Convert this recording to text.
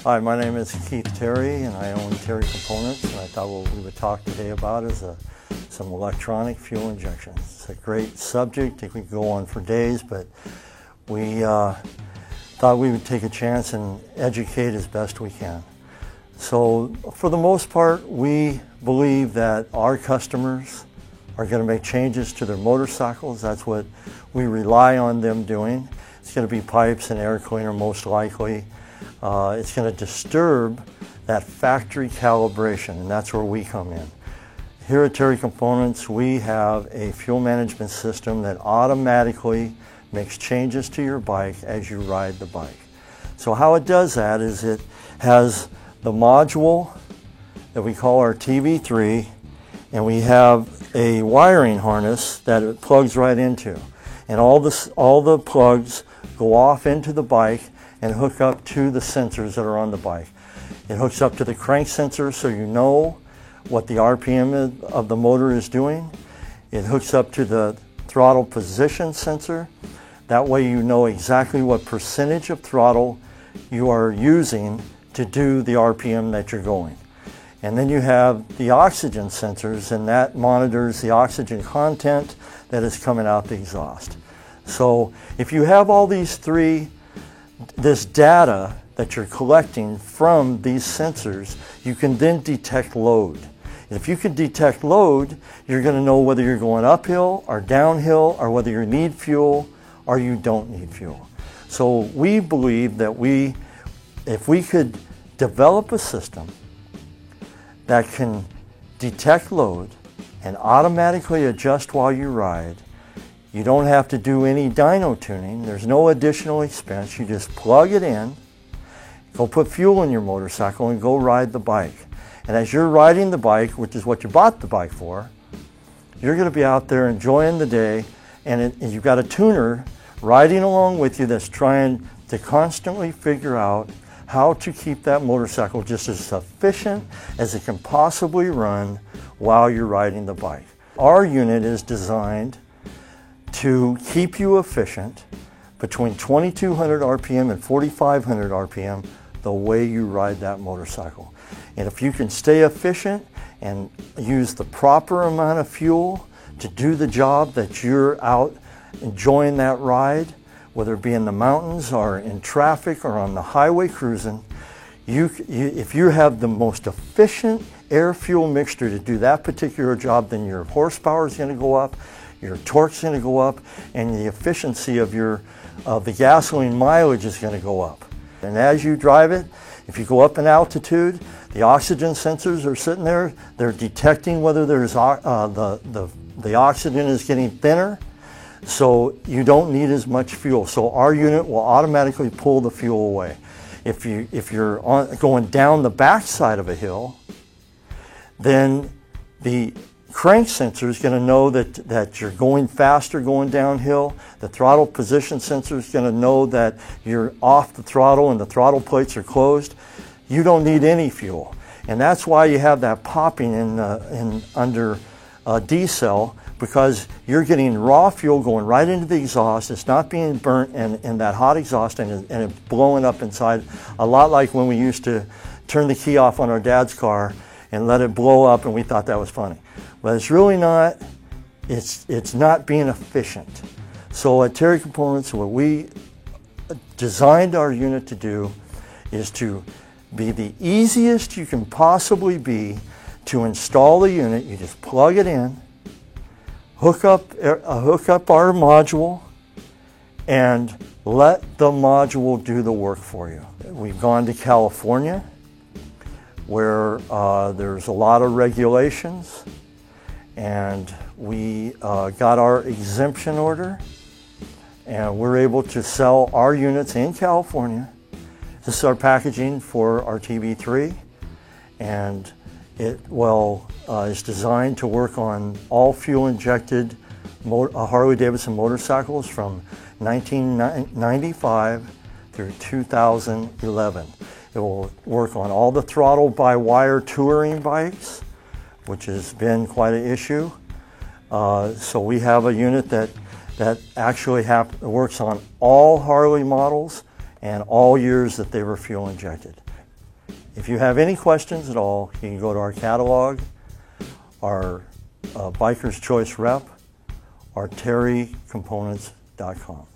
Hi, my name is Keith Terry, and I own Terry Components, and I thought what we would talk today about is some electronic fuel injection. It's a great subject. It could go on for days, but we thought we would take a chance and educate as best we can. So for the most part, we believe that our customers are going to make changes to their motorcycles. That's what we rely on them doing. It's going to be pipes and air cleaner most likely. It's going to disturb that factory calibration, and that's where we come in. Here at Terry Components, we have a fuel management system that automatically makes changes to your bike as you ride the bike. So how it does that is it has the module that we call our TV3, and we have a wiring harness that it plugs right into. And all the plugs go off into the bike and hook up to the sensors that are on the bike. It hooks up to the crank sensor so you know what the RPM of the motor is doing. It hooks up to the throttle position sensor. That way you know exactly what percentage of throttle you are using to do the RPM that you're going. And then you have the oxygen sensors, and that monitors the oxygen content that is coming out the exhaust. So if you have all these this data that you're collecting from these sensors, you can then detect load. And if you can detect load, you're going to know whether you're going uphill or downhill, or whether you need fuel or you don't need fuel. So we believe that if we could develop a system that can detect load and automatically adjust while you ride, you don't have to do any dyno tuning. There's no additional expense. You just plug it in, go put fuel in your motorcycle, and go ride the bike. And as you're riding the bike, which is what you bought the bike for, you're going to be out there enjoying the day, and you've got a tuner riding along with you that's trying to constantly figure out how to keep that motorcycle just as efficient as it can possibly run while you're riding the bike. Our unit is designed to keep you efficient between 2200 RPM and 4500 RPM the way you ride that motorcycle. And if you can stay efficient and use the proper amount of fuel to do the job that you're out enjoying that ride, whether it be in the mountains or in traffic or on the highway cruising, if you have the most efficient air-fuel mixture to do that particular job, then your horsepower is going to go up, your torque's going to go up, and the efficiency of the gasoline mileage is going to go up. And as you drive it, if you go up in altitude, the oxygen sensors are sitting there. They're detecting whether there's the oxygen is getting thinner, so you don't need as much fuel. So our unit will automatically pull the fuel away. If you're going down the backside of a hill, then the crank sensor is going to know that you're going faster going downhill. The throttle position sensor is going to know that you're off the throttle and the throttle plates are closed. You don't need any fuel. And that's why you have that popping under D-cell, because you're getting raw fuel going right into the exhaust. It's not being burnt in that hot exhaust, and it's blowing up inside, a lot like when we used to turn the key off on our dad's car and let it blow up, and we thought that was funny. But it's really not. It's not being efficient. So at Terry Components, what we designed our unit to do is to be the easiest you can possibly be to install the unit. You just plug it in, hook up our module, and let the module do the work for you. We've gone to California, where there's a lot of regulations, and we got our exemption order, and we're able to sell our units in California. This is our packaging for our TV3, and it is designed to work on all fuel-injected Harley-Davidson motorcycles from 1995 through 2011. It will work on all the throttle-by-wire touring bikes, which has been quite an issue. So we have a unit that actually works on all Harley models and all years that they were fuel injected. If you have any questions at all, you can go to our catalog, our Biker's Choice Rep, or terrycomponents.com.